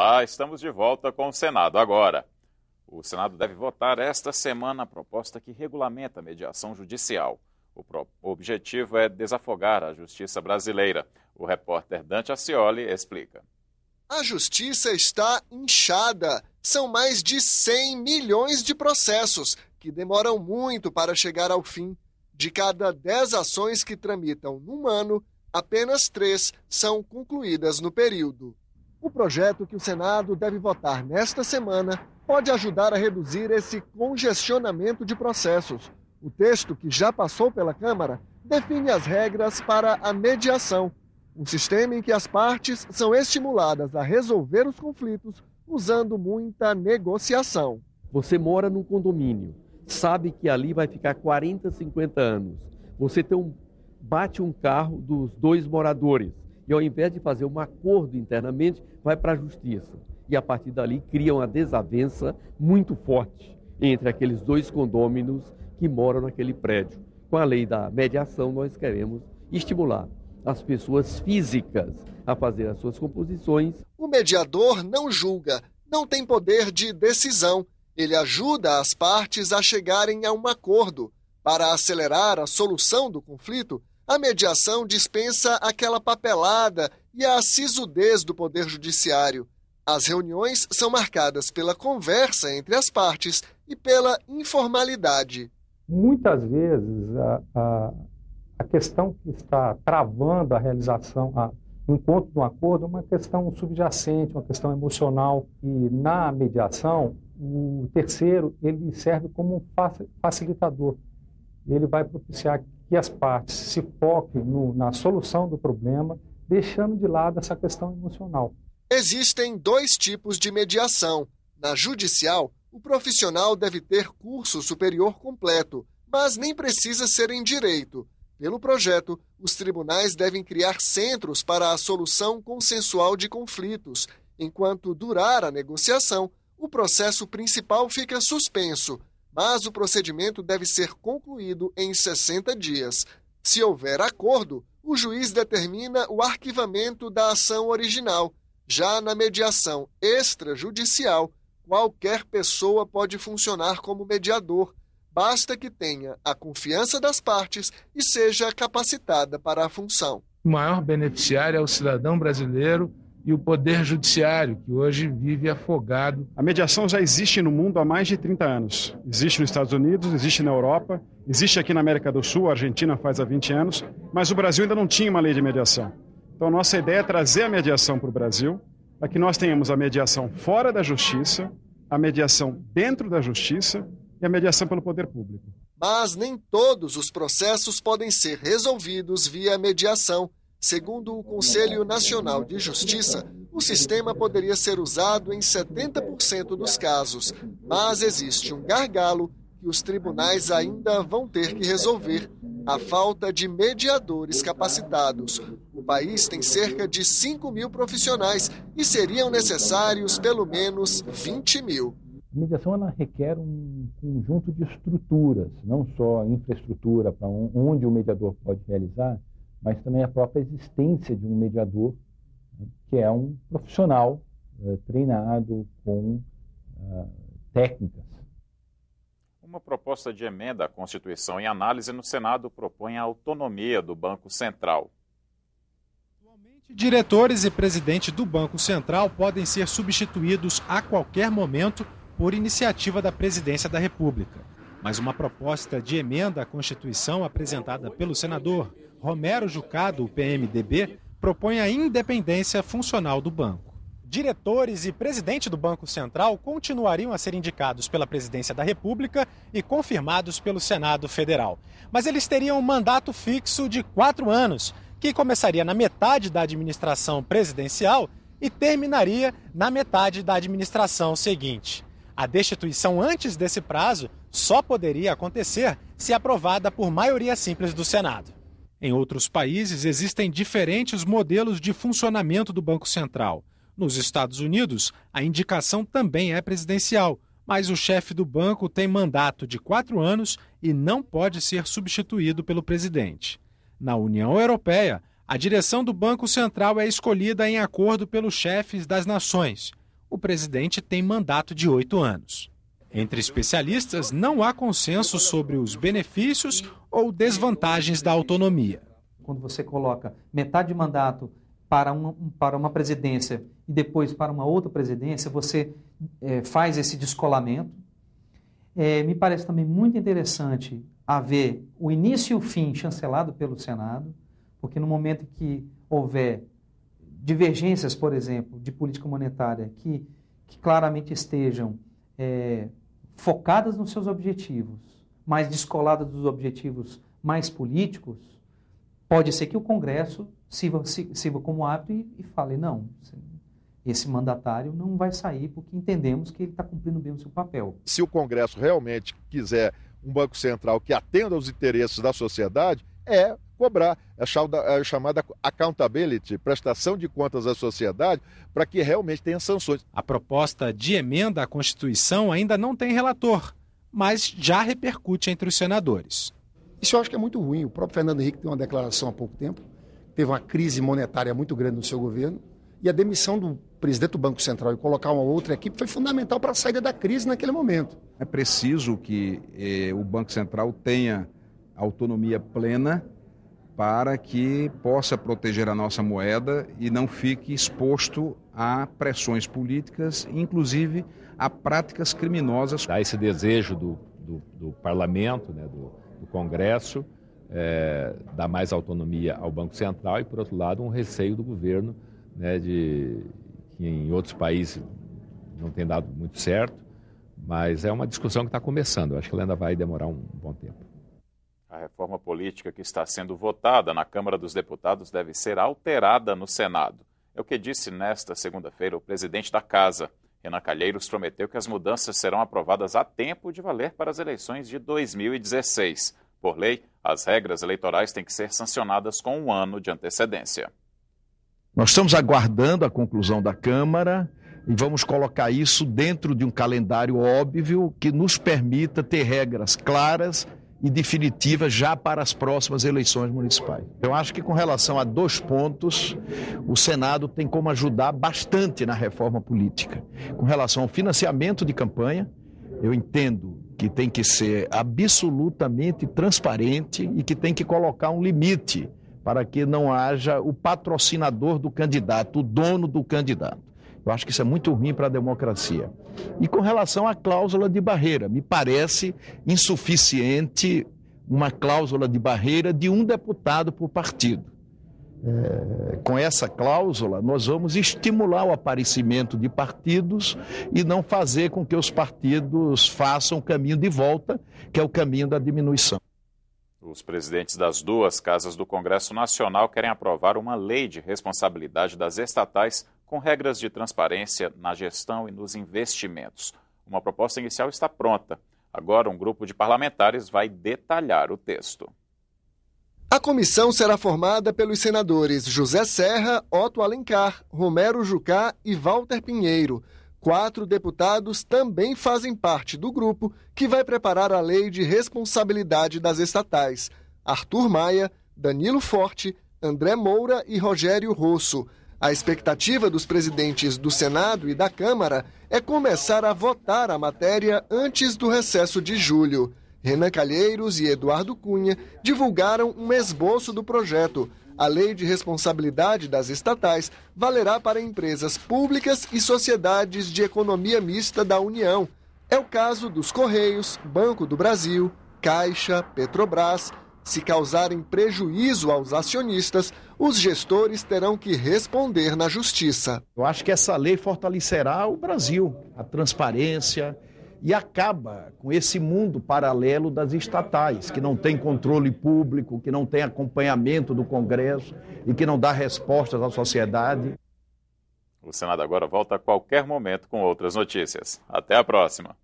Olá, estamos de volta com o Senado agora. O Senado deve votar esta semana a proposta que regulamenta a mediação judicial. O objetivo é desafogar a justiça brasileira. O repórter Dante Ascioli explica. A justiça está inchada. São mais de 100 milhões de processos que demoram muito para chegar ao fim. De cada 10 ações que tramitam num ano, apenas 3 são concluídas no período. O projeto que o Senado deve votar nesta semana pode ajudar a reduzir esse congestionamento de processos. O texto, que já passou pela Câmara, define as regras para a mediação, um sistema em que as partes são estimuladas a resolver os conflitos usando muita negociação. Você mora num condomínio, sabe que ali vai ficar 40, 50 anos. Você bate um carro dos 2 moradores e, ao invés de fazer um acordo internamente, vai para a justiça. E, a partir dali, cria uma desavença muito forte entre aqueles 2 condôminos que moram naquele prédio. Com a lei da mediação, nós queremos estimular as pessoas físicas a fazer as suas composições. O mediador não julga, não tem poder de decisão. Ele ajuda as partes a chegarem a um acordo. Para acelerar a solução do conflito, a mediação dispensa aquela papelada e a sisudez do Poder Judiciário. As reuniões são marcadas pela conversa entre as partes e pela informalidade. Muitas vezes, a questão que está travando a realização, o encontro de um acordo, é uma questão subjacente, uma questão emocional. E na mediação, o terceiro ele serve como um facilitador. Ele vai propiciar que as partes se foquem na solução do problema, deixando de lado essa questão emocional. Existem 2 tipos de mediação. Na judicial, o profissional deve ter curso superior completo, mas nem precisa ser em direito. Pelo projeto, os tribunais devem criar centros para a solução consensual de conflitos. Enquanto durar a negociação, o processo principal fica suspenso, mas o procedimento deve ser concluído em 60 dias. Se houver acordo, o juiz determina o arquivamento da ação original. Já na mediação extrajudicial, qualquer pessoa pode funcionar como mediador. Basta que tenha a confiança das partes e seja capacitada para a função. O maior beneficiário é o cidadão brasileiro e o Poder Judiciário, que hoje vive afogado. A mediação já existe no mundo há mais de 30 anos. Existe nos Estados Unidos, existe na Europa, existe aqui na América do Sul, a Argentina faz há 20 anos, mas o Brasil ainda não tinha uma lei de mediação. Então, a nossa ideia é trazer a mediação para o Brasil, para que nós tenhamos a mediação fora da justiça, a mediação dentro da justiça e a mediação pelo poder público. Mas nem todos os processos podem ser resolvidos via mediação. Segundo o Conselho Nacional de Justiça, o sistema poderia ser usado em 70% dos casos, mas existe um gargalo que os tribunais ainda vão ter que resolver: a falta de mediadores capacitados. O país tem cerca de 5 mil profissionais e seriam necessários pelo menos 20 mil. A mediação ela requer um conjunto de estruturas, não só infraestrutura para onde o mediador pode realizar, mas também a própria existência de um mediador, que é um profissional treinado com técnicas. Uma proposta de emenda à Constituição em análise no Senado propõe a autonomia do Banco Central. Atualmente, diretores e presidente do Banco Central podem ser substituídos a qualquer momento por iniciativa da Presidência da República. Mas uma proposta de emenda à Constituição apresentada pelo senador Romero Jucá, do PMDB, propõe a independência funcional do banco. Diretores e presidente do Banco Central continuariam a ser indicados pela Presidência da República e confirmados pelo Senado Federal. Mas eles teriam um mandato fixo de 4 anos, que começaria na metade da administração presidencial e terminaria na metade da administração seguinte. A destituição antes desse prazo só poderia acontecer se aprovada por maioria simples do Senado. Em outros países, existem diferentes modelos de funcionamento do Banco Central. Nos Estados Unidos, a indicação também é presidencial, mas o chefe do banco tem mandato de 4 anos e não pode ser substituído pelo presidente. Na União Europeia, a direção do Banco Central é escolhida em acordo pelos chefes das nações. o presidente tem mandato de 8 anos. Entre especialistas, não há consenso sobre os benefícios ou desvantagens da autonomia. Quando você coloca metade de mandato para uma presidência e depois para uma outra presidência, você faz esse descolamento. Me parece também muito interessante haver o início e o fim chancelado pelo Senado, porque no momento que houver divergências, por exemplo, de política monetária que claramente estejam focadas nos seus objetivos, mas descoladas dos objetivos mais políticos, pode ser que o Congresso sirva como árbitro e fale, não, esse mandatário não vai sair porque entendemos que ele está cumprindo bem o seu papel. Se o Congresso realmente quiser um Banco Central que atenda aos interesses da sociedade, cobrar a chamada accountability, prestação de contas à sociedade, para que realmente tenha sanções. A proposta de emenda à Constituição ainda não tem relator, mas já repercute entre os senadores. Isso eu acho que é muito ruim. O próprio Fernando Henrique deu uma declaração há pouco tempo, teve uma crise monetária muito grande no seu governo, e a demissão do presidente do Banco Central e colocar uma outra equipe foi fundamental para a saída da crise naquele momento. É preciso que o Banco Central tenha autonomia plena para que possa proteger a nossa moeda e não fique exposto a pressões políticas, inclusive a práticas criminosas. Há esse desejo do parlamento, né, do Congresso, dar mais autonomia ao Banco Central e, por outro lado, um receio do governo, né, que em outros países não tem dado muito certo, mas é uma discussão que está começando. Eu acho que ela ainda vai demorar um bom tempo. A reforma política que está sendo votada na Câmara dos Deputados deve ser alterada no Senado. É o que disse nesta segunda-feira o presidente da Casa. Renan Calheiros prometeu que as mudanças serão aprovadas a tempo de valer para as eleições de 2016. Por lei, as regras eleitorais têm que ser sancionadas com 1 ano de antecedência. Nós estamos aguardando a conclusão da Câmara e vamos colocar isso dentro de um calendário óbvio que nos permita ter regras claras e definitivas já para as próximas eleições municipais. Eu acho que com relação a 2 pontos, o Senado tem como ajudar bastante na reforma política. Com relação ao financiamento de campanha, eu entendo que tem que ser absolutamente transparente e que tem que colocar um limite para que não haja o patrocinador do candidato, o dono do candidato. Eu acho que isso é muito ruim para a democracia. E com relação à cláusula de barreira, me parece insuficiente uma cláusula de barreira de 1 deputado por partido. Com essa cláusula, nós vamos estimular o aparecimento de partidos e não fazer com que os partidos façam o caminho de volta, que é o caminho da diminuição. Os presidentes das 2 casas do Congresso Nacional querem aprovar uma lei de responsabilidade das estatais com regras de transparência na gestão e nos investimentos. Uma proposta inicial está pronta. Agora, um grupo de parlamentares vai detalhar o texto. A comissão será formada pelos senadores José Serra, Otto Alencar, Romero Jucá e Walter Pinheiro. 4 deputados também fazem parte do grupo que vai preparar a lei de responsabilidade das estatais: Arthur Maia, Danilo Forte, André Moura e Rogério Rosso. A expectativa dos presidentes do Senado e da Câmara é começar a votar a matéria antes do recesso de julho. Renan Calheiros e Eduardo Cunha divulgaram um esboço do projeto. A Lei de Responsabilidade das Estatais valerá para empresas públicas e sociedades de economia mista da União. É o caso dos Correios, Banco do Brasil, Caixa, Petrobras. Se causarem prejuízo aos acionistas, os gestores terão que responder na Justiça. Eu acho que essa lei fortalecerá o Brasil, a transparência, e acaba com esse mundo paralelo das estatais, que não tem controle público, que não tem acompanhamento do Congresso e que não dá respostas à sociedade. O Senado agora volta a qualquer momento com outras notícias. Até a próxima.